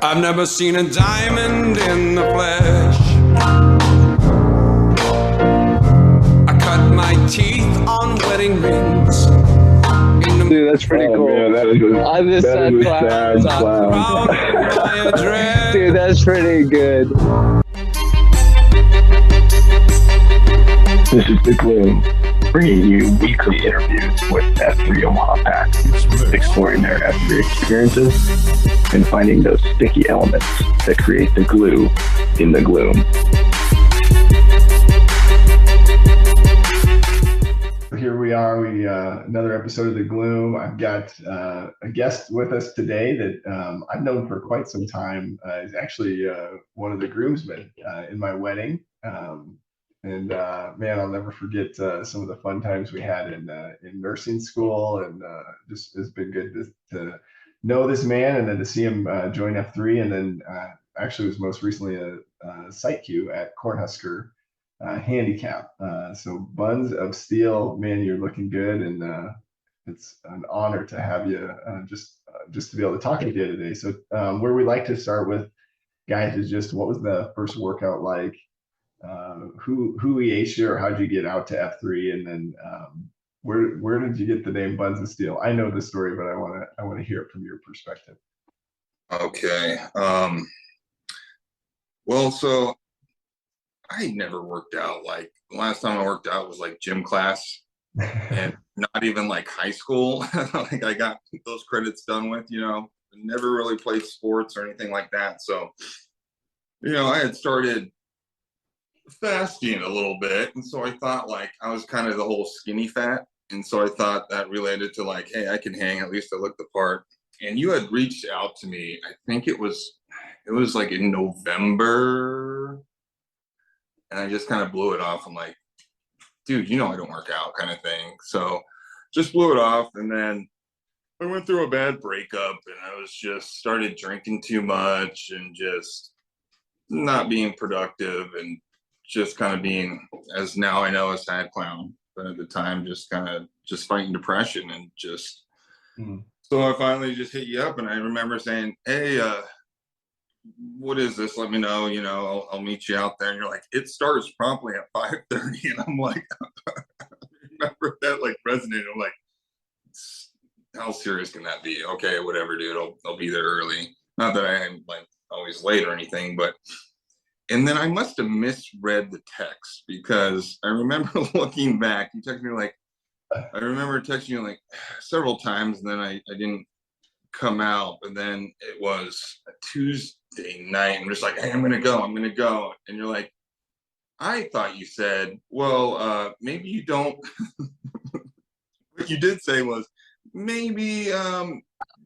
I've never seen a diamond in the flesh. I cut my teeth on wedding rings. Dude, that's pretty cool. Man, that is a sad clown. Dude, that's pretty good. This is The Gloom, bringing you weekly interviews with F3 Omaha Packs, exploring their F3 experiences and finding those sticky elements that create the glue in the gloom. Here we are, another episode of The Gloom. I've got a guest with us today that I've known for quite some time. He's actually one of the groomsmen in my wedding. Man, I'll never forget some of the fun times we had in nursing school, and just it's been good to know this man and then to see him join F3, and then actually was most recently a site Q at Cornhusker handicap. So Buns of Steel, man, you're looking good, and it's an honor to have you just to be able to talk with you today. So where we like to start with guys is just what was the first workout like? Who ate you, or how'd you get out to F3, and then where did you get the name Buns of Steel? I know the story, but I want to hear it from your perspective. Okay. Well, so I never worked out. Like the last time I worked out was like gym class, and not even like high school. Like I got those credits done with, never really played sports or anything like that. So, I had started fasting a little bit, and so I thought like I was kind of the whole skinny fat, and so I thought that related to like, hey, I can hang, at least I look the part. And you had reached out to me, I think it was like in November, and I just kind of blew it off. I'm like, dude, I don't work out, kind of thing. So just blew it off, and then I went through a bad breakup, and I was just started drinking too much and just not being productive, and just kind of being, as now I know, a sad clown, but at the time just kind of just fighting depression, and just so I finally just hit you up, and I remember saying, hey, what is this? Let me know, I'll meet you out there. And you're like, it starts promptly at 5:30, and I'm like, I remember that like resonated. I'm like, how serious can that be? Okay, whatever, dude, I'll be there early. Not that I am like always late or anything, but. And then I must have misread the text, because I remember looking back, you texted me like, I remember texting you like several times, and then I didn't come out. But then it was a Tuesday night. I'm just like, hey, I'm going to go. And you're like, I thought you said, well, maybe you don't. What you did say was, maybe,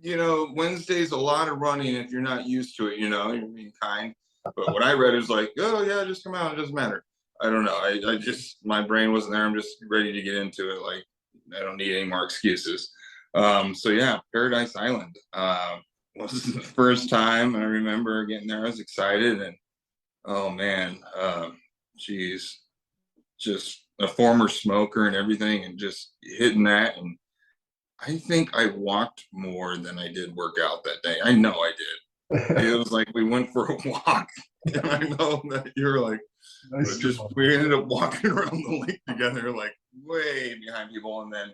Wednesday's a lot of running if you're not used to it, you're being kind. But what I read is like, oh yeah, just come out, it doesn't matter. I don't know. I just, my brain wasn't there. I'm just ready to get into it. Like, I don't need any more excuses. So yeah, Paradise Island was the first time. And I remember getting there. I was excited, and oh man, geez, just a former smoker and everything, and just hitting that. And I think I walked more than I did work out that day. I know I did. It was like we went for a walk, and I know that you're like, we ended up walking around the lake together, like way behind people. And then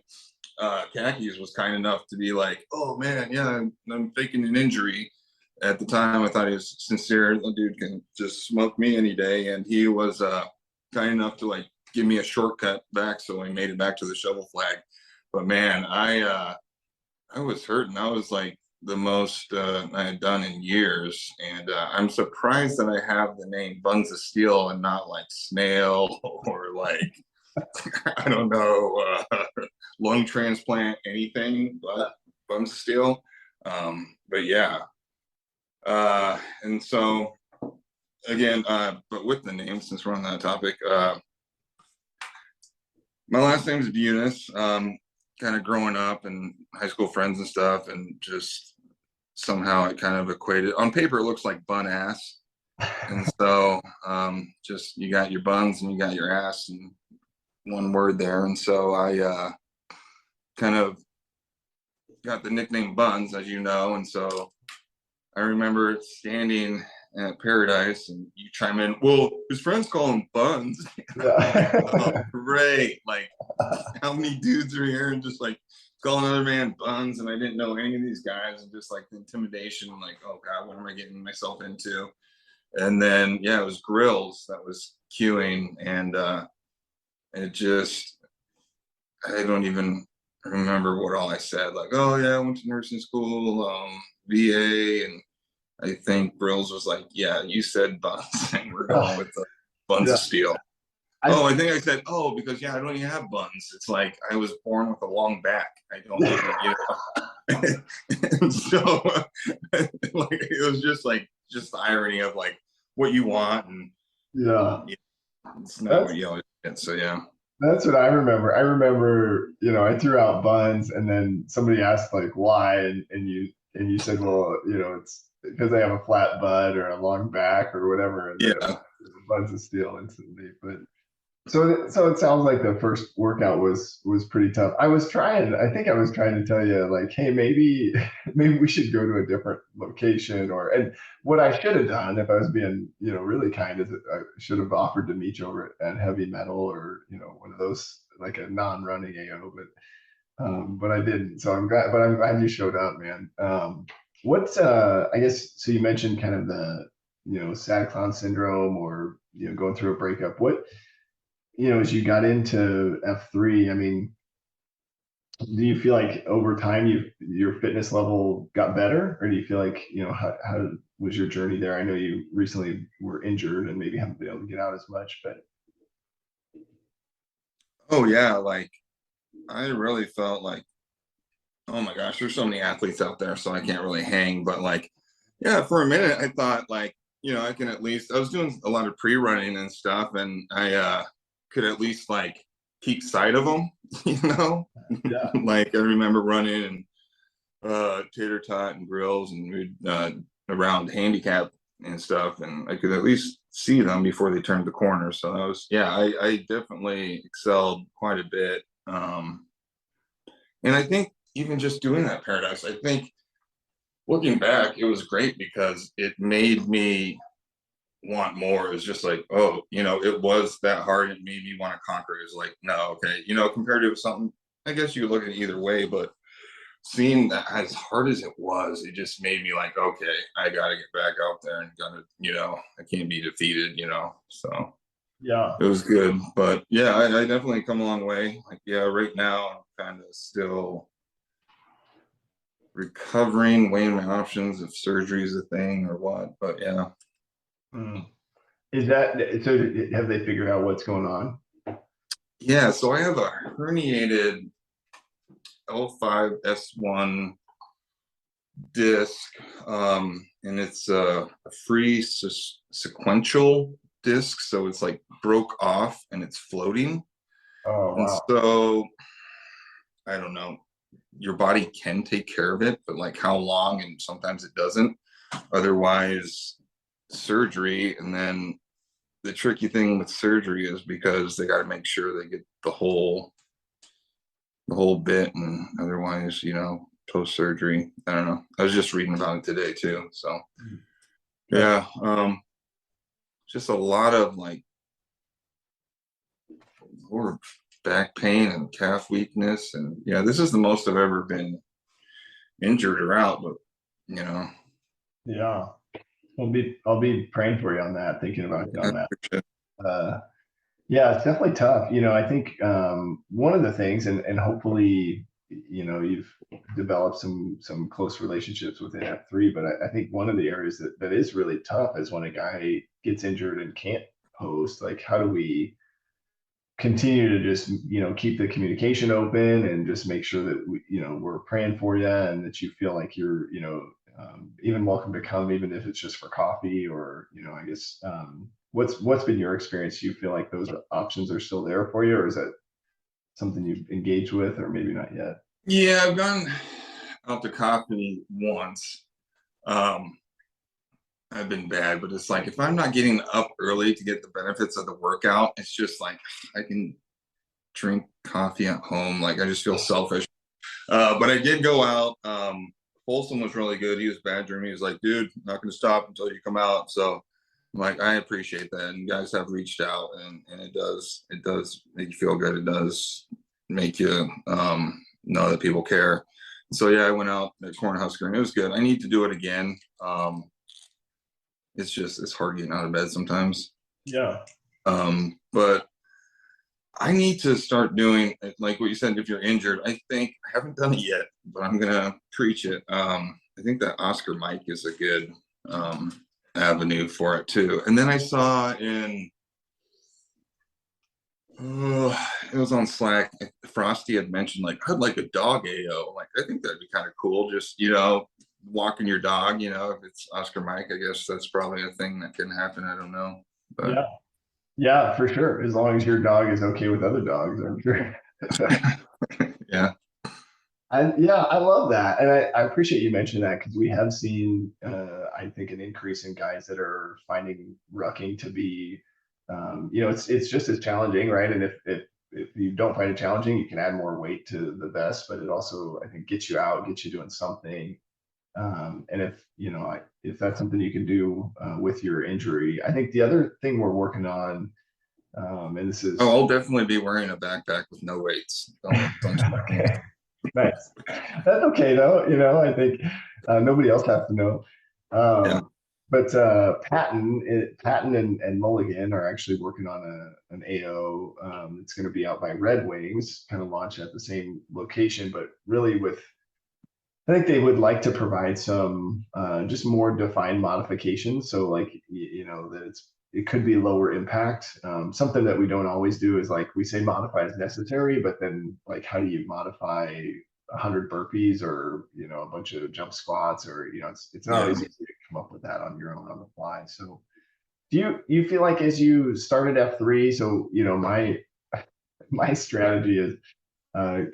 Khakis was kind enough to be like, oh man, yeah, I'm faking an injury. At the time, I thought he was sincere. The dude can just smoke me any day, and he was kind enough to like give me a shortcut back, so I made it back to the shovel flag. But man, I was hurting. I was like the most I had done in years, and I'm surprised that I have the name Buns of Steel and not like Snail or like I don't know, lung transplant, anything but Buns of Steel. But yeah, and so again, but with the name, since we're on that topic, my last name is Bunis. Kind of growing up and high school friends and stuff, and just somehow I kind of equated, on paper it looks like bun ass, and so just you got your buns and you got your ass and one word there. And so I kind of got the nickname Buns, as you know, and so I remember standing at Paradise and you chime in, well, his friends call him Buns. Like, oh, great. Like, how many dudes are here and just like call another man Buns? And I didn't know any of these guys, and just like the intimidation, like, oh God, what am I getting myself into? And then, yeah, it was Grills that was queuing, and it just, I don't even remember what all I said. Like, oh yeah, I went to nursing school, VA, and I think Grills was like, yeah, you said Buns, and we're going with the Buns of Steel. I think I said, oh, because yeah, I don't even have buns. It's like I was born with a long back. I don't even, and so like it was just the irony of like what you want, and it's not what you always get. So yeah. That's what I remember. I remember, I threw out Buns, and then somebody asked like why, and you said, well, it's because I have a flat butt or a long back or whatever. And yeah, Buns of Steel instantly. But so it sounds like the first workout was pretty tough. I think I was trying to tell you like, hey, maybe we should go to a different location, and what I should have done if I was being, really kind, is I should have offered to meet you over at Heavy Metal, or, one of those, like a non-running AO, but I didn't. So I'm glad you showed up, man. What's I guess, so you mentioned kind of the, sad clown syndrome, or, going through a breakup. What, as you got into F3, I mean, do you feel like over time your fitness level got better, or do you feel like, how was your journey there? I know you recently were injured and maybe haven't been able to get out as much, but. Oh yeah, like I really felt like, oh my gosh, there's so many athletes out there, so I can't really hang. But like, yeah, for a minute I thought like, I can at least, I was doing a lot of pre-running and stuff, and I could at least like keep sight of them, Yeah. Like I remember running and Tater Tot and Grills, and we'd around handicap and stuff, and I could at least see them before they turned the corner. So that was, yeah, I definitely excelled quite a bit. And I think even just doing that Paradise, I think looking back, it was great because it made me want more. It was just like, oh, it was that hard. It made me want to conquer. It was like, no, okay, compared to something, I guess you look at it either way, but seeing that as hard as it was, it just made me like, okay, I gotta get back out there and I can't be defeated, so Yeah, it was good. But yeah, I definitely come a long way. Like, yeah, right now I'm kind of still recovering, weighing my options if surgery is a thing or what, but yeah. Is that so? Have they figured out what's going on? Yeah, so I have a herniated L5S1 disc, and it's a free sequential disc, so it's like broke off and it's floating. Oh, wow. And so I don't know, your body can take care of it, but like how long, and sometimes it doesn't. Otherwise, surgery. And then the tricky thing with surgery is because they got to make sure they get the whole bit, and otherwise, post surgery, I don't know. I was just reading about it today too. So yeah, just a lot of like lower back pain and calf weakness, and yeah, this is the most I've ever been injured or out, but Yeah, I'll be praying for you on that, thinking about you on that. Yeah, it's definitely tough. I think one of the things, and hopefully, you've developed some close relationships within F3, but I think one of the areas that is really tough is when a guy gets injured and can't post. Like, how do we continue to just, keep the communication open and just make sure that we're praying for you, and that you feel like you're, even welcome to come, even if it's just for coffee, or, I guess, what's been your experience? Do you feel like those options are still there for you, or is that something you've engaged with, or maybe not yet? Yeah, I've gone out to coffee once. I've been bad, but it's like, if I'm not getting up early to get the benefits of the workout, it's just like I can drink coffee at home. Like, I just feel selfish. But I did go out Folsom was really good. He was badgering me. He was like, dude, I'm not going to stop until you come out. So I'm like, I appreciate that. And you guys have reached out, and it does make you feel good. It does make you know that people care. So yeah, I went out at Cornhusker and it was good. I need to do it again. It's hard getting out of bed sometimes. Yeah. But I need to start doing, like what you said, if you're injured. I haven't done it yet, but I'm gonna preach it. I think that Oscar Mike is a good avenue for it too. And then I saw it was on Slack, Frosty had mentioned like, I'd like a dog AO. Like, I think that'd be kind of cool, just walking your dog. If it's Oscar Mike, I guess that's probably a thing that can happen. I don't know, but yeah, for sure, as long as your dog is okay with other dogs, I'm sure. Yeah. I love that, and I appreciate you mentioning that, because we have seen I think an increase in guys that are finding rucking to be it's just as challenging, right? And if you don't find it challenging, you can add more weight to the vest, but it also, I think, gets you out, gets you doing something. And if that's something you can do with your injury. I think the other thing we're working on, and this is I'll definitely be wearing a backpack with no weights. Don't nice. That's okay though. I think nobody else has to know. Yeah. But Patton and Mulligan are actually working on an AO. It's going to be out by Red Wings, kind of launch at the same location, but really I think they would like to provide some just more defined modifications. So like, that it could be lower impact. Something that we don't always do is like, we say modify as necessary, but then like, how do you modify 100 burpees or, a bunch of jump squats, or, it's not always easy to come up with that on your own on the fly. So do you feel like, as you started F3, so, my strategy is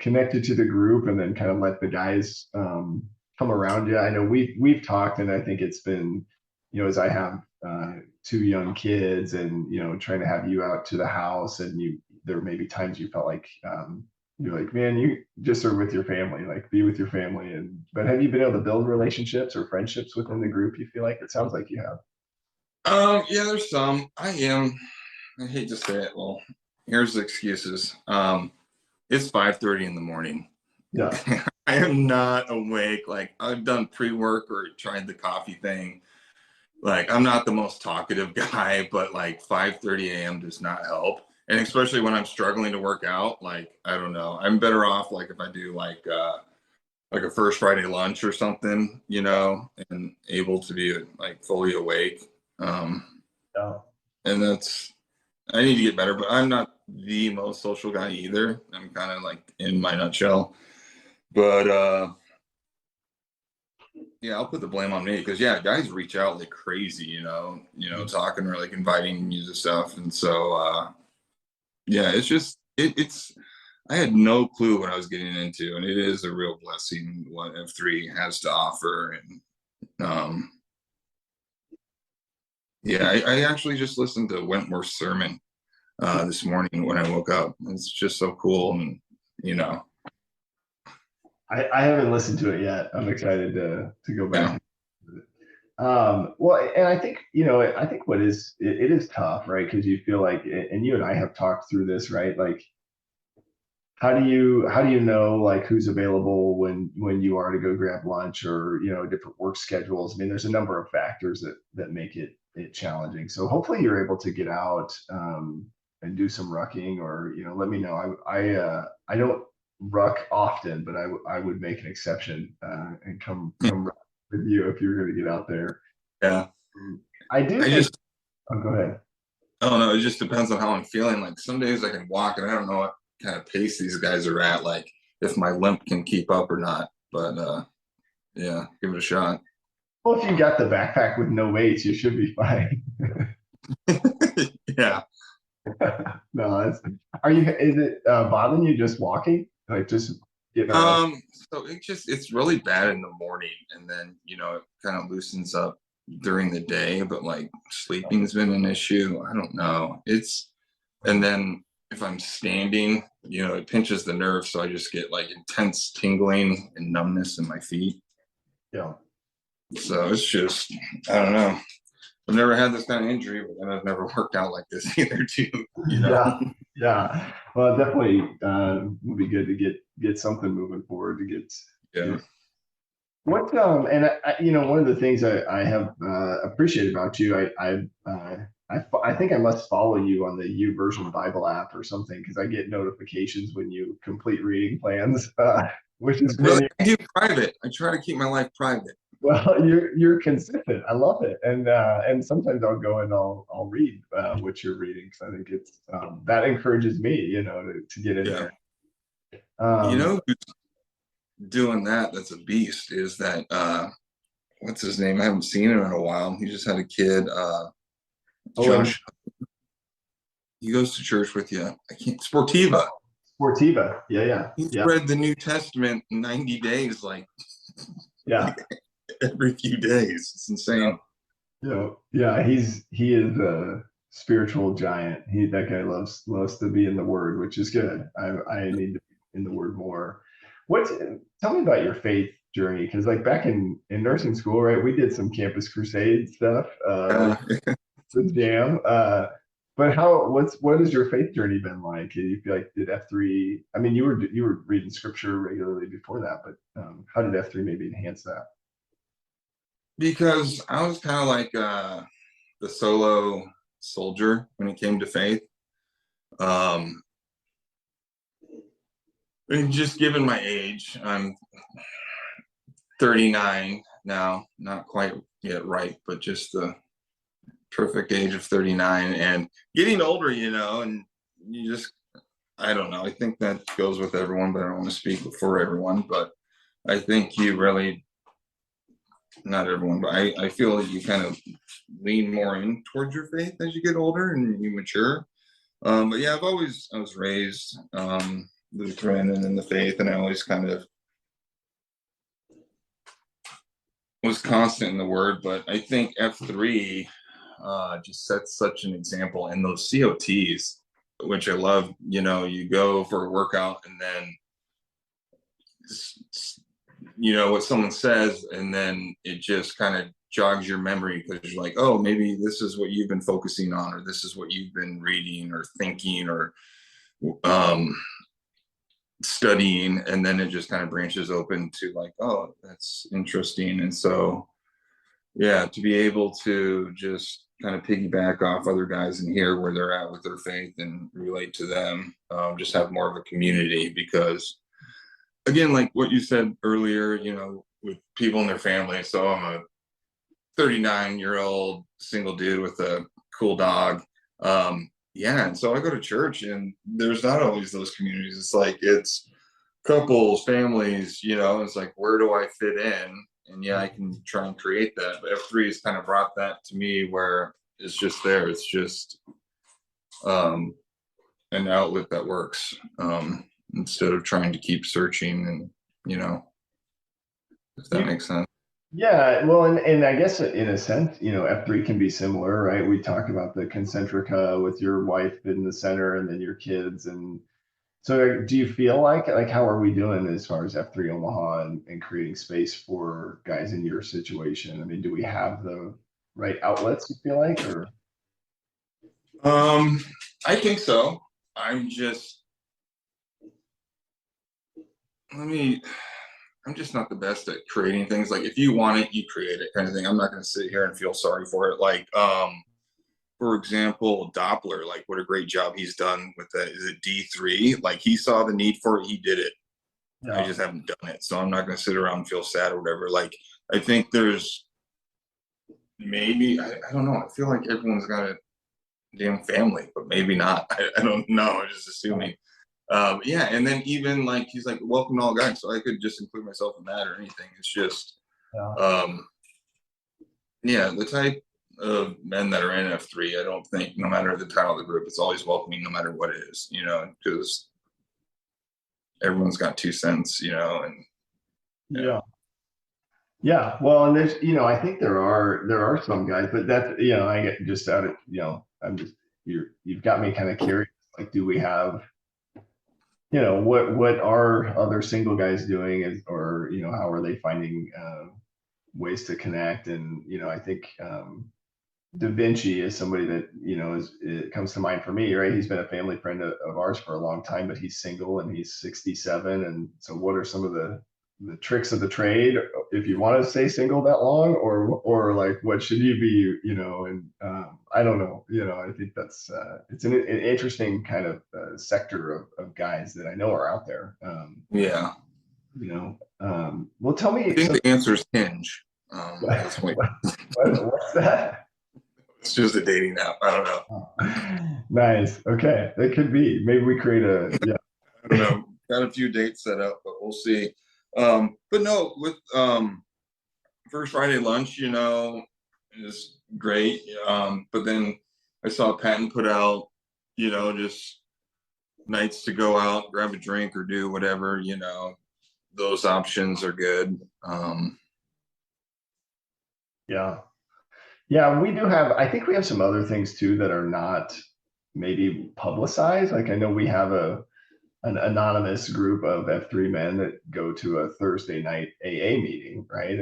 connected to the group and then kind of let the guys come around you. I know we've talked, and I think it's been, as I have 2 young kids, and trying to have you out to the house, and there may be times you felt like you're like, man, you just are with your family, like be with your family. But have you been able to build relationships or friendships within the group? You feel like it sounds like you have. Yeah, there's some. I hate to say it. Well, here's the excuses. It's 5:30 in the morning. Yeah. I am not awake. Like, I've done pre-work or tried the coffee thing. Like, I'm not the most talkative guy, but like 5:30 a.m. does not help. And especially when I'm struggling to work out, like, I don't know, I'm better off like if I do like a first Friday lunch or something, and able to be like fully awake. And I need to get better, but I'm not the most social guy either. I'm kind of like in my nutshell, but yeah, I'll put the blame on me, because guys reach out like crazy, talking or like inviting me to stuff. And so, it's just, I had no clue what I was getting into, and it is a real blessing what F3 has to offer. And, I actually just listened to Wentworth's sermon this morning when I woke up. It's just so cool. And, I haven't listened to it yet. I'm excited to go back. Well, and I think, I think it is tough, right? Because you feel like, and you and I have talked through this, right? Like, how do you know like who's available when you are to go grab lunch, or, different work schedules? I mean, there's a number of factors that make it challenging. So hopefully you're able to get out and do some rucking, or, let me know. I don't ruck often, but I would make an exception and come with you if you're going to get out there. Yeah. Oh, go ahead. I don't know. It just depends on how I'm feeling. Like, some days I can walk, and I don't know what kind of pace these guys are at, like if my limp can keep up or not. But give it a shot. Well, if you got the backpack with no weights, you should be fine. Yeah. No, is it bothering you just walking? Like, just getting around? So it's really bad in the morning, and then it kind of loosens up during the day, but like sleeping's been an issue. I don't know. And then if I'm standing, it pinches the nerve, so I just get like intense tingling and numbness in my feet. Yeah. So it's just, I don't know. I've never had this kind of injury, but then I've never worked out like this either, too. You know? Yeah. Yeah. Well, definitely would be good to get something moving forward to Yeah. what and you know, one of the things I have appreciated about you, I think I must follow you on the U Version Bible app or something because I get notifications when you complete reading plans, which has No, been I do private. I try to keep my life private. well, you're consistent. I love it, and sometimes I'll go and I'll read what you're reading because I think it's that encourages me, you know, to get in Yeah. there. You know who's doing that? That's a beast. Is that what's his name? I haven't seen him in a while. He just had a kid. Josh. He goes to church with you. I can't. Sportiva. Sportiva. Yeah. He's read the New Testament in 90 days, like every few days. It's insane. Yeah. He is a spiritual giant. That guy loves to be in the Word, which is good. I need to be in the Word more. Tell me about your faith journey, because like back in nursing school, right? We did some Campus Crusade stuff, the jam. But what has your faith journey been like? Do you feel like did F3? I mean, you were reading scripture regularly before that, but how did F3 maybe enhance that? Because I was kind of like the solo soldier when it came to faith. And just given my age, I'm 39 now, not quite yet right, but just the perfect age of 39 and getting older, you know, and you just, I don't know. I think that goes with everyone, but I don't want to speak for everyone, but I think you really, not everyone, but I feel like you kind of lean more in towards your faith as you get older and you mature. But yeah, I was raised Lutheran and in the faith, and I always kind of was constant in the word. But I think F3 just sets such an example, and those COTs, which I love. You know, you go for a workout and then you know what someone says, and then it just kind of jogs your memory because you're like, oh, maybe this is what you've been focusing on, or this is what you've been reading or thinking or studying, and then it just kind of branches open to like, oh, that's interesting. And so yeah, to be able to just kind of piggyback off other guys in here where they're at with their faith and relate to them, just have more of a community. Because again, like what you said earlier, you know, with people in their family. So I'm a 39-year-old single dude with a cool dog. Yeah, and so I go to church and there's not always those communities. It's like it's couples, families, you know, it's like, where do I fit in? And yeah, I can try and create that. But F3 has kind of brought that to me where it's just there. It's just an outlet that works, instead of trying to keep searching, and you know, if that makes sense. Yeah, well, and I guess in a sense, you know, F3 can be similar, right? We talked about the concentrica with your wife in the center and then your kids. And so do you feel like how are we doing as far as F3 Omaha and creating space for guys in your situation? I mean, do we have the right outlets, you feel like, or? I think so. I'm just I'm just not the best at creating things. Like if you want it, you create it kind of thing. I'm not going to sit here and feel sorry for it. Like, for example, Doppler, like what a great job he's done with that. Is it D3? Like he saw the need for it. He did it. Yeah. I just haven't done it. So I'm not going to sit around and feel sad or whatever. Like, I think there's maybe, I don't know. I feel like everyone's got a damn family, but maybe not. I don't know. I'm just assuming. Yeah, and then even like he's like, welcome to all guys, so I could just include myself in that or anything. It's just yeah, the type of men that are in F3, I don't think, no matter the title of the group, it's always welcoming no matter what it is, you know, because everyone's got 2 cents, you know. And yeah, well, and there's, you know, I think there are some guys, but that's, you know, I get just out of, you know, you've got me kind of curious, like, do we have, you know, what are other single guys doing, or, you know, how are they finding ways to connect. And, I think, Da Vinci is somebody that, it comes to mind for me, right? He's been a family friend of ours for a long time, but he's single and he's 67. And so what are some of the tricks of the trade if you want to stay single that long, or like, what should you be, and I don't know, I think that's, it's an interesting kind of sector of guys that I know are out there. Yeah. Well, tell me. I think the answer is Hinge. That's what's that? It's just a dating app. I don't know. Oh, nice. Okay. That could be. Maybe we create yeah. I don't know. Got a few dates set up, but we'll see. But no, with First Friday lunch, is great. But then I saw Patton put out, just nights to go out, grab a drink or do whatever, those options are good. Yeah, we do have, I think we have some other things too that are not maybe publicized. Like, I know we have an anonymous group of F3 men that go to a Thursday night AA meeting, right?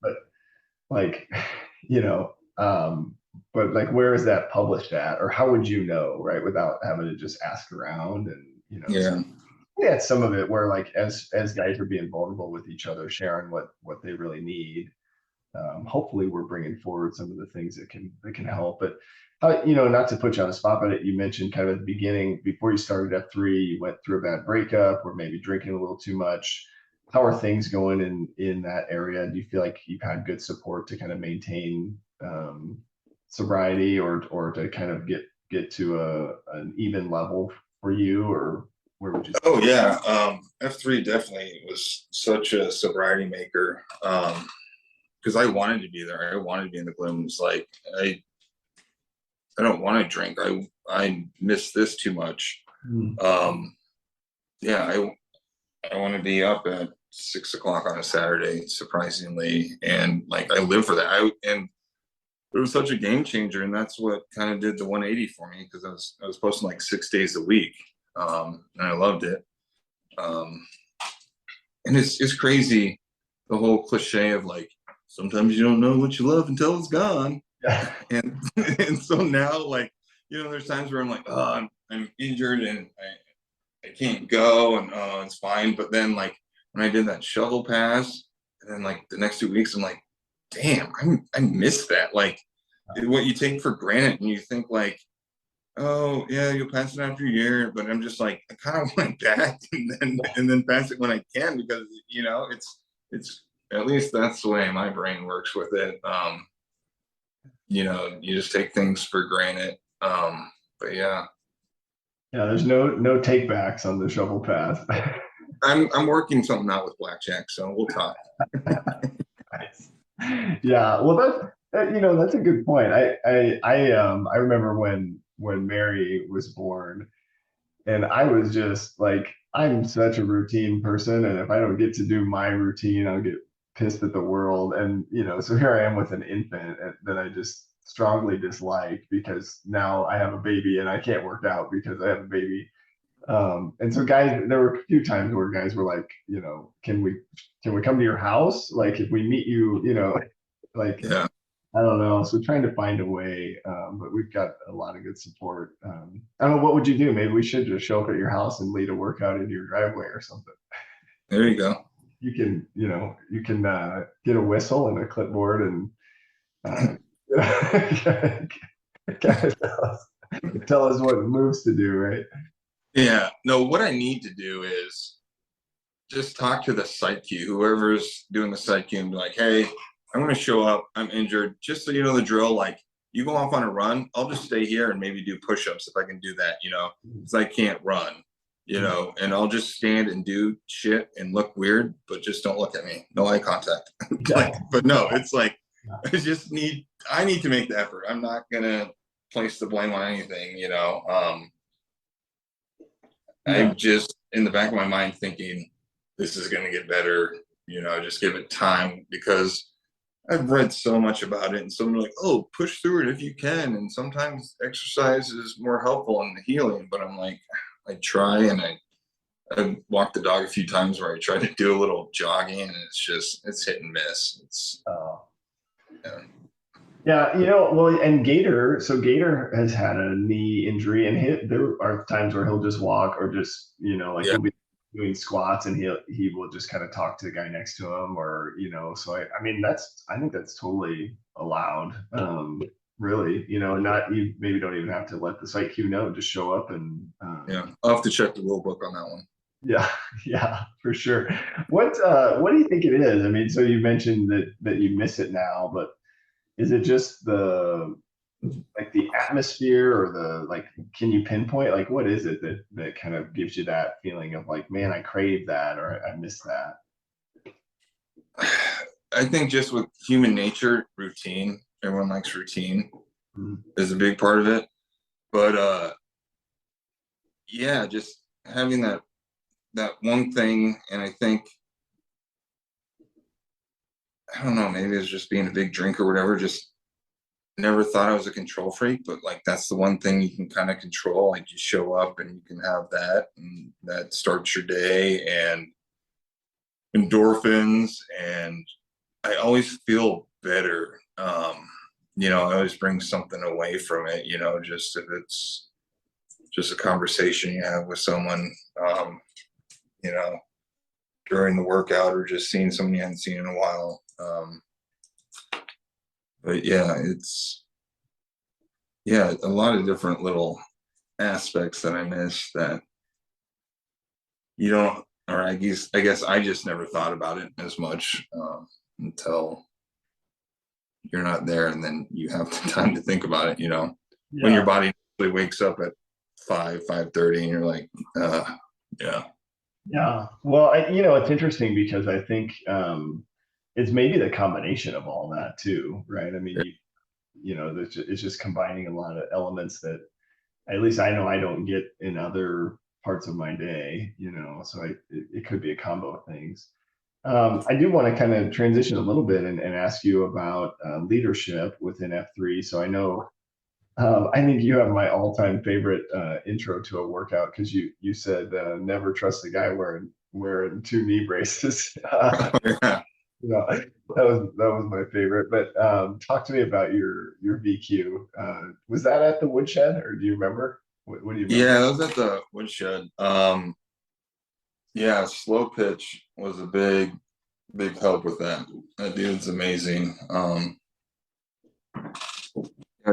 But like, but like, where is that published at, or how would you know, right? Without having to just ask around. And, Yeah. Yeah, some of it where, like, as guys are being vulnerable with each other, sharing what they really need. Hopefully we're bringing forward some of the things that can help. But not to put you on the spot, but you mentioned kind of at the beginning, before you started F3, you went through a bad breakup or maybe drinking a little too much. How are things going in that area? Do you feel like you've had good support to kind of maintain sobriety, or to kind of get to an even level for you, or where would you say? Oh yeah. F3 definitely was such a sobriety maker. Because I wanted to be there. I wanted to be in the glooms. Like, I don't want to drink. I miss this too much. Yeah, I want to be up at 6 o'clock on a Saturday, surprisingly, and like, I live for that. And it was such a game changer, and that's what kind of did the 180 for me, because I was posting like 6 days a week, and I loved it. And it's crazy, the whole cliche of like, sometimes you don't know what you love until it's gone. Yeah. And so now, like, there's times where I'm like, oh, I'm injured and I can't go, and it's fine. But then, like, when I did that shovel pass, and then like the next 2 weeks, I'm like, damn, I miss that. Like, what you take for granted, and you think like, oh yeah, you'll pass it after a year. But I'm just like, I kind of want back, and then pass it when I can, because it's at least that's the way my brain works with it. You just take things for granted. But yeah. Yeah, there's no take backs on the shovel pass. I'm working something out with blackjack, so we'll talk. Nice. Yeah, well, that's a good point. I remember when Mary was born, and I was just like, I'm such a routine person, and if I don't get to do my routine, I'll get pissed at the world. And so here I am with an infant that I just strongly dislike, because now I have a baby and I can't work out because I have a baby. And so guys, there were a few times where guys were like, can we come to your house? Like, if we meet you, like, Yeah. I don't know. So trying to find a way, but we've got a lot of good support. I don't know, what would you do? Maybe we should just show up at your house and lead a workout into your driveway or something. There you go. You can get a whistle and a clipboard, and tell us what moves to do, right? Yeah. No, what I need to do is just talk to the site queue, whoever's doing the site queue, and be like, hey, I'm going to show up. I'm injured. Just so you know the drill, like, you go off on a run, I'll just stay here and maybe do push-ups if I can do that, because I can't run, and I'll just stand and do shit and look weird, but just don't look at me. No eye contact. But no, it's like, I need to make the effort. I'm not going to place the blame on anything, I'm just in the back of my mind thinking, this is going to get better, just give it time, because I've read so much about it, and someone like, oh, push through it if you can. And sometimes exercise is more helpful in the healing, but I'm like, I try and I walked the dog a few times where I tried to do a little jogging, and it's hit and miss. It's yeah. Yeah, well, and Gator has had a knee injury, and there are times where he'll just walk or just, like Yeah. he'll be doing squats and he will just kind of talk to the guy next to him, or, so I mean, I think that's totally allowed. Really, not, you maybe don't even have to let the site Q know, just show up and, Yeah, I'll have to check the rule book on that one. yeah, yeah, for sure. What do you think it is? I mean, so you mentioned that you miss it now, but is it just the atmosphere, or can you pinpoint, like, what is it that kind of gives you that feeling of like, man, I crave that, or I miss that? I think just with human nature, routine. Everyone likes routine is a big part of it. But yeah, just having that one thing, and I think, I don't know, maybe it's just being a big drinker or whatever, just never thought I was a control freak, but like that's the one thing you can kind of control. Like you show up and you can have that, and that starts your day, and endorphins, and I always feel better. I always bring something away from it, just if it's just a conversation you have with someone, you know, during the workout, or just seeing someone you haven't seen in a while. But yeah, it's a lot of different little aspects that I miss that you don't, or I guess I just never thought about it as much until you're not there, and then you have the time to think about it. When your body actually wakes up at 5:30, and you're like, yeah. Yeah. Well, it's interesting because I think it's maybe the combination of all that too, right? I mean, it's just combining a lot of elements that at least I know I don't get in other parts of my day, so it could be a combo of things. I do want to kind of transition a little bit and ask you about leadership within F3. So I know, I think you have my all-time favorite intro to a workout, because you said never trust a guy wearing two knee braces. Yeah. That was my favorite. But talk to me about your VQ. Was that at the woodshed, or do you remember? What do you remember? Yeah, that was at the woodshed. Yeah, slow pitch was a big help with that. That dude's amazing.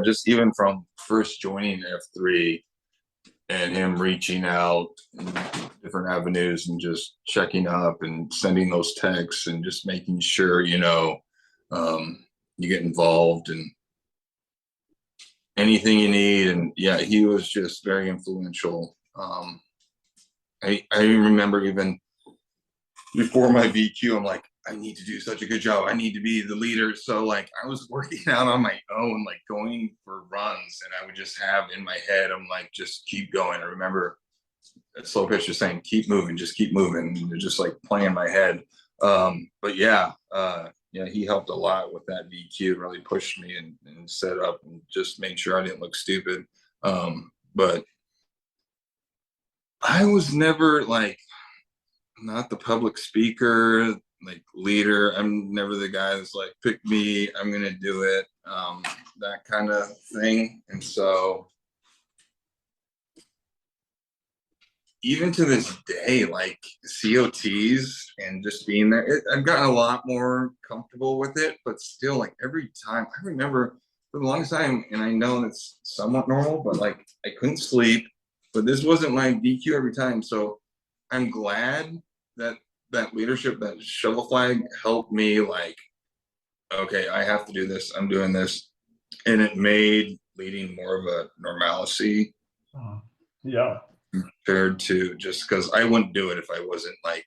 Just even from first joining F3 and him reaching out in different avenues and just checking up and sending those texts and just making sure, you get involved and anything you need. And yeah, he was just very influential. I remember even before my VQ, I'm like, I need to do such a good job. I need to be the leader. So like I was working out on my own, like going for runs, and I would just have in my head, I'm like, just keep going. I remember slow pitch just saying, keep moving, just keep moving. And just like playing in my head. But yeah, he helped a lot with that VQ, really pushed me and set up and just made sure I didn't look stupid. But I was never like, not the public speaker, like leader. I'm never the guy that's like, pick me, I'm gonna do it, that kind of thing. And so even to this day, like COTs and just being there, I've gotten a lot more comfortable with it, but still, like every time, I remember for the longest time, and I know it's somewhat normal, but like I couldn't sleep, but this wasn't my DQ every time. So I'm glad that leadership, that shovel flag helped me, like, okay, I have to do this, I'm doing this. And it made leading more of a normalcy. Yeah. Compared to just because I wouldn't do it if I wasn't like,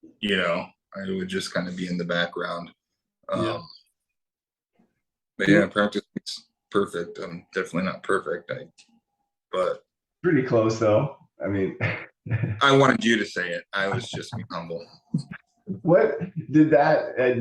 I would just kind of be in the background. But yeah, practice makes perfect. I'm definitely not perfect, but pretty close though. I mean, I wanted you to say it. I was just being humble. What did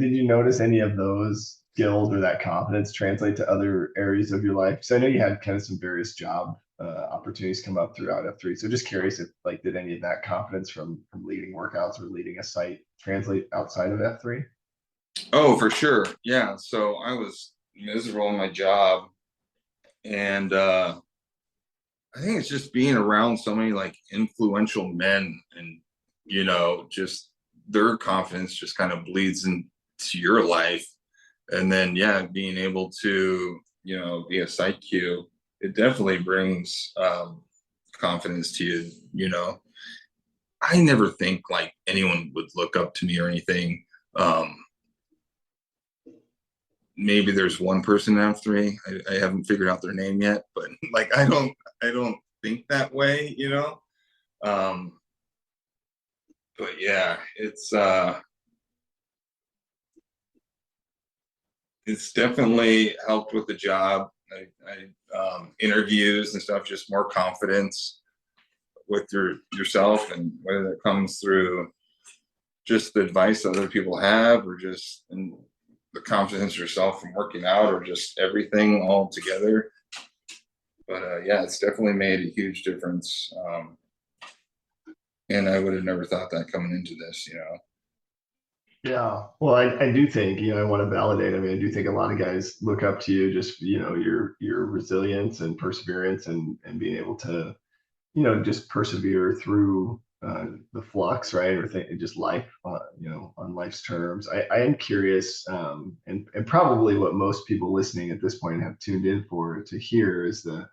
you notice any of those skills or that confidence translate to other areas of your life? Because I know you had kind of some various job opportunities come up throughout F3. So just curious if like did any of that confidence from leading workouts or leading a site translate outside of F3? Oh, for sure. Yeah. So I was miserable in my job, and I think it's just being around so many like influential men, and just their confidence just kind of bleeds into your life. And then being able to be a site Q, it definitely brings confidence to you. I never think like anyone would look up to me or anything. Maybe there's one person in F3. I haven't figured out their name yet, but like I don't think that way. But yeah, it's definitely helped with the job. I interviews and stuff, just more confidence with yourself, and whether that comes through just the advice other people have, or just the confidence yourself from working out, or just everything all together. But it's definitely made a huge difference. And I would have never thought that coming into this. Yeah. Well, I do think, I want to validate. I mean, I do think a lot of guys look up to you, just, your resilience and perseverance, and being able to, just persevere through the flux, right? Or just life, on life's terms. I am curious, and probably what most people listening at this point have tuned in for to hear is the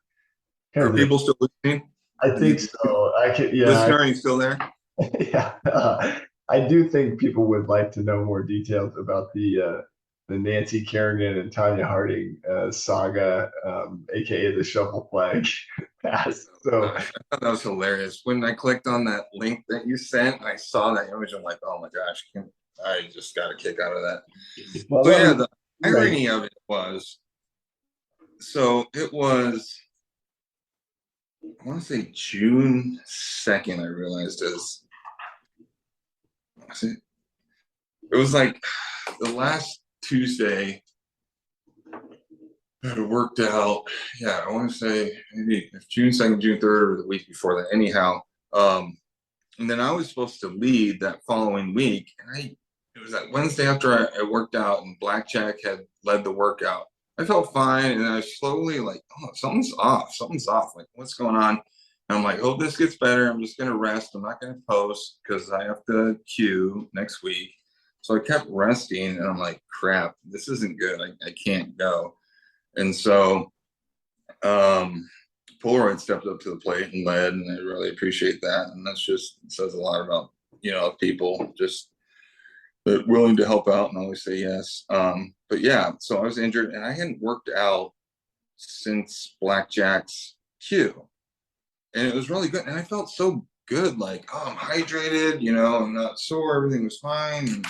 kind Are of people still listening? I think so. Listener, are you still there? Yeah. I do think people would like to know more details about the Nancy Kerrigan and Tanya Harding saga, aka the Shovel Flag pass. So I thought that was hilarious. When I clicked on that link that you sent, I saw that image. I'm like, oh my gosh, I just got a kick out of that. well, So that yeah, was- the irony of it was, so it was, I want to say June 2nd, I realized it was like the last Tuesday I worked out. Yeah, I want to say maybe June 2nd, June 3rd, or the week before that. Anyhow, and then I was supposed to lead that following week, and it was that Wednesday after I worked out, and Blackjack had led the workout. I felt fine, and I slowly like, oh, something's off. Like, what's going on? And I'm like, hope this gets better. I'm just gonna rest. I'm not gonna post because I have to queue next week. So I kept resting, and I'm like, crap, this isn't good. I can't go. And so Polaroid stepped up to the plate and led, and I really appreciate that. And that's just says a lot about people just willing to help out and always say yes. But yeah, so I was injured, and I hadn't worked out since Blackjack's Q, and it was really good. And I felt so good, like, oh, I'm hydrated, I'm not sore, everything was fine,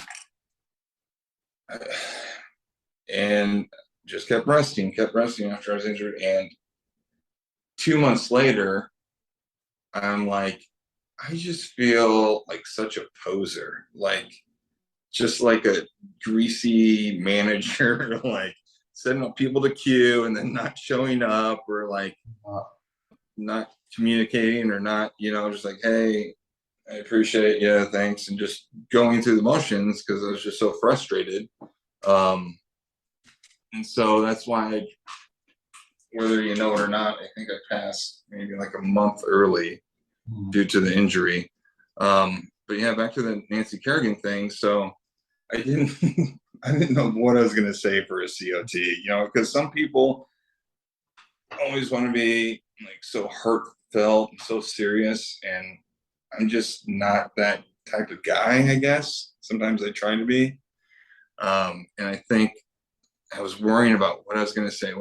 and just kept resting after I was injured. And 2 months later, I'm like, I just feel like such a poser, like just like a greasy manager, like setting up people to queue and then not showing up, or like not communicating, or not, just like, hey, I appreciate it, yeah, thanks, and just going through the motions because I was just so frustrated. And so that's why, whether you know it or not, I think I passed maybe like a month early due to the injury. But yeah, back to the Nancy Kerrigan thing. So I didn't know what I was going to say for a COT, because some people always want to be like so heartfelt and so serious, and I'm just not that type of guy, I guess. Sometimes I try to be. And I think I was worrying about what I was going to say.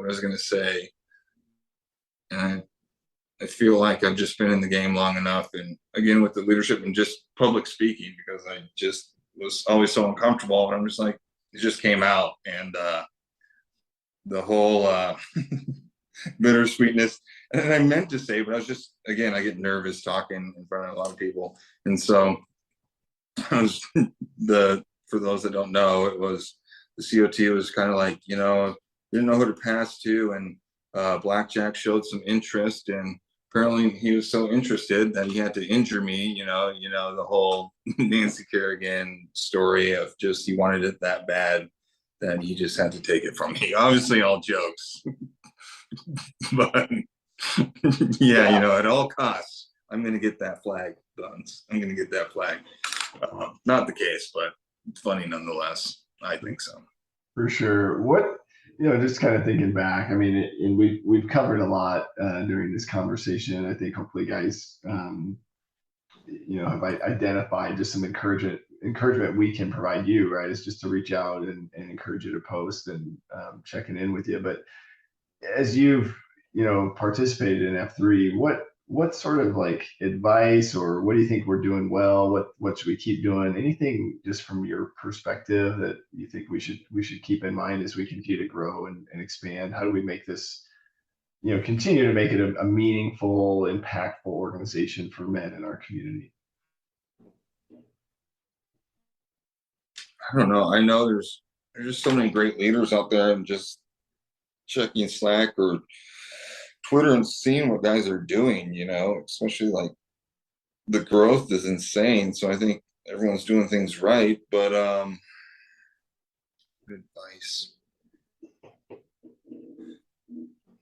And I feel like I've just been in the game long enough, and again with the leadership and just public speaking, because I just was always so uncomfortable, and I'm just like, it just came out, and the whole bittersweetness. And I meant to say, but I was just, again, I get nervous talking in front of a lot of people, and so I was for those that don't know, it was the COT was kind of like, didn't know who to pass to, and Blackjack showed some interest in apparently he was so interested that he had to injure me, the whole Nancy Kerrigan story of just he wanted it that bad that he just had to take it from me. Obviously all jokes. But yeah, at all costs, I'm going to get that flag, Buns. I'm going to get that flag. Not the case, but funny nonetheless. I think so. For sure. What, just kind of thinking back, I mean, and we've covered a lot during this conversation. I think hopefully guys, have identified just some encouragement we can provide you, right? Is just to reach out and encourage you to post and checking in with you. But as you've, participated in F3, what sort of like advice, or what do you think we're doing well? What should we keep doing? Anything just from your perspective that you think we should keep in mind as we continue to grow and expand? How do we make this, continue to make it a meaningful, impactful organization for men in our community? I don't know. I know there's just so many great leaders out there, and just checking Slack or Twitter and seeing what guys are doing, especially like the growth is insane. So I think everyone's doing things right, but good advice.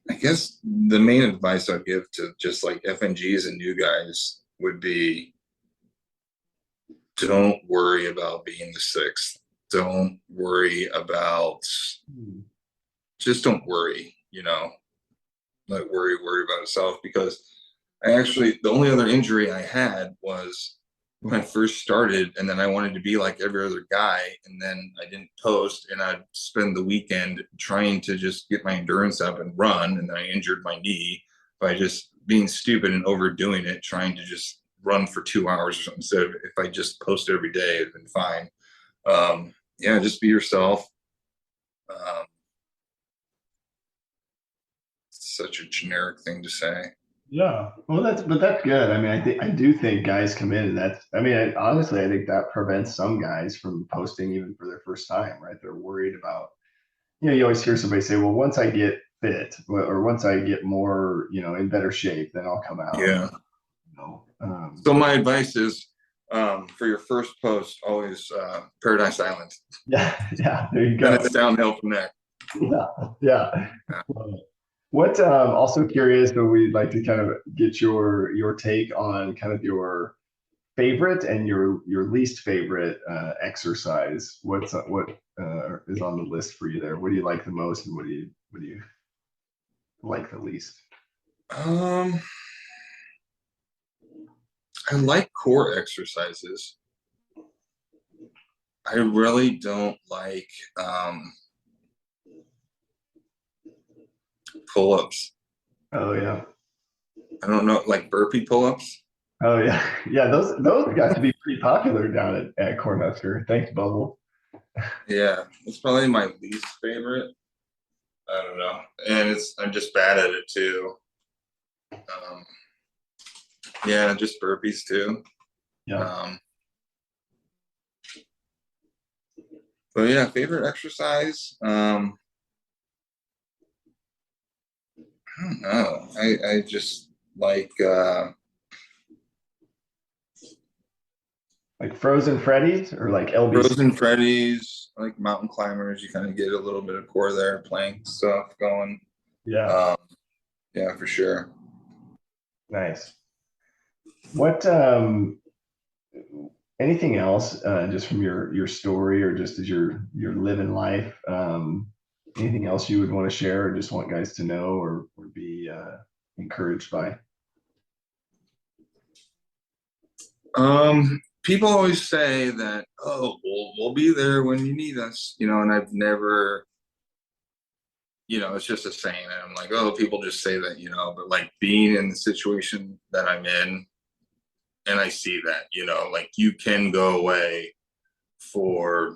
I guess the main advice I'd give to just like FNGs and new guys would be, don't worry about being the sixth. Don't worry about, just don't worry, Not worry about itself, because the only other injury I had was when I first started, and then I wanted to be like every other guy, and then I didn't post, and I'd spend the weekend trying to just get my endurance up and run, and then I injured my knee by just being stupid and overdoing it, trying to just run for 2 hours or something. Instead of, if I just posted every day, it'd been fine. Just be yourself. Such a generic thing to say. Yeah, well, that's good. I mean, I do think guys come in, and honestly, I think that prevents some guys from posting even for their first time, right? They're worried about, you always hear somebody say, well, once I get fit, or once I get more, in better shape, then I'll come out. Yeah. So my advice is, for your first post, always Paradise Island. Yeah, there you go. Then it's downhill from there. Yeah. What also curious, but we'd like to kind of get your take on kind of your favorite and your least favorite exercise. What is on the list for you there? What do you like the most, and what do you like the least? I like core exercises. I really don't like pull-ups. Oh yeah. I don't know, like burpee pull-ups. Oh yeah. Those got to be pretty popular down at Cornhusker. Thanks, Bubble. Yeah, it's probably my least favorite. I don't know, and I'm just bad at it too. Just burpees too. Yeah. But yeah, favorite exercise. I don't know. I just like Frozen Freddy's, or like LBC? Frozen Freddy's, like mountain climbers. You kind of get a little bit of core there, plank stuff going. Yeah. Yeah, for sure. Nice. What anything else just from your story, or just as you're living life, anything else you would want to share, or just want guys to know, or be encouraged by? People always say that, oh, we'll be there when you need us, and I've never, it's just a saying, and I'm like, oh, people just say that, but like being in the situation that I'm in, and I see that, like you can go away for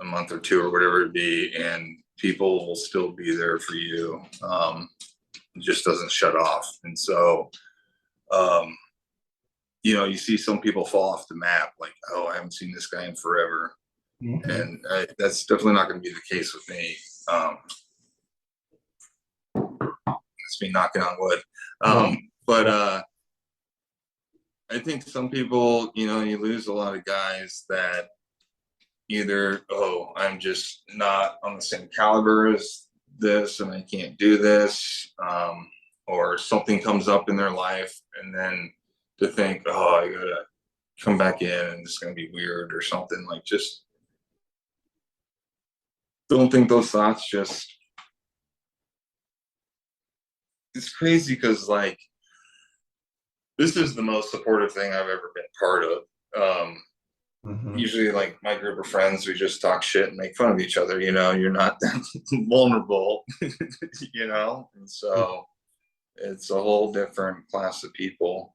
a month or two or whatever it be, and people will still be there for you. It just doesn't shut off. And so, you see some people fall off the map, like, oh, I haven't seen this guy in forever. Mm-hmm. And that's definitely not going to be the case with me. It's me knocking on wood. But I think some people, you know, you lose a lot of guys that either, oh, I'm just not on the same caliber as this and I can't do this, or something comes up in their life, and then to think, oh, I gotta come back in and it's gonna be weird or something. Like, just don't think those thoughts. Just, it's crazy because, like, this is the most supportive thing I've ever been part of. Usually, like, my group of friends, we just talk shit and make fun of each other. You know, you're not that vulnerable, you know, and so it's a whole different class of people.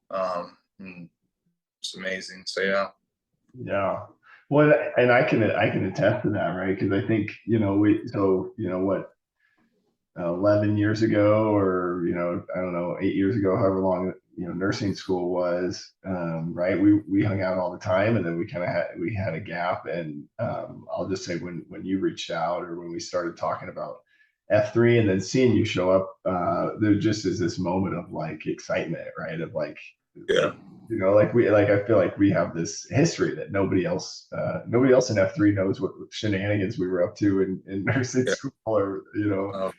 And it's amazing. So yeah. Yeah. Well, and I can attest to that, right? Because I think, you know, what, 11 years ago, or, you know, I don't know, 8 years ago, however long, you know, nursing school was, right? We hung out all the time, and then we had a gap. And I'll just say, when you reached out, or when we started talking about F3, and then seeing you show up, there just is this moment of, like, excitement, right? Of, like, Yeah. you know, I feel like we have this history that nobody else in F3 knows what shenanigans we were up to in nursing school, or, you know.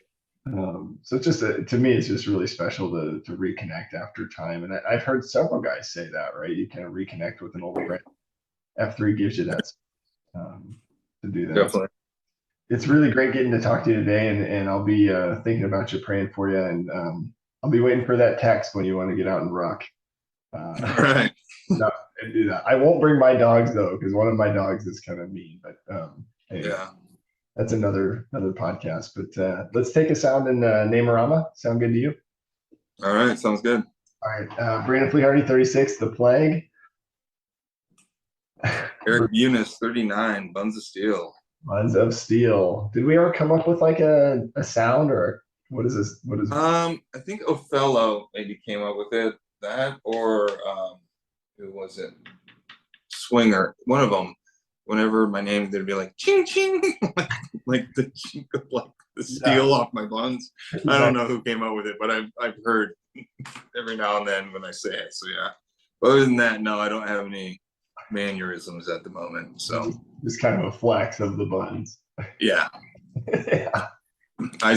So it's just to me, it's just really special to reconnect after time. And I've heard several guys say that, right? You kind of reconnect with an old friend. F3 gives you that, to do that. Definitely. It's really great getting to talk to you today, and I'll be thinking about you, praying for you, and I'll be waiting for that text when you want to get out and ruck. All right. No, and do that. I won't bring my dogs, though, because one of my dogs is kind of mean. But hey, Yeah. that's another podcast. But let's take us out in Namarama. Sound good to you? All right. Sounds good. All right. Brandon Fleehardy, 36, The Plague. Eric Eunice, 39, Buns of Steel. Buns of Steel. Did we ever come up with, like, a sound, or what is this? What is I think Othello maybe came up with it. That, or who was it? Swinger. One of them. Whenever my name, they'd be like ching ching, like the chink of, like, the steel off my buns. I don't know who came up with it, but I've heard every now and then when I say it. So yeah. But other than that, no, I don't have any mannerisms at the moment. So just kind of a flex of the buns. yeah. Yeah. I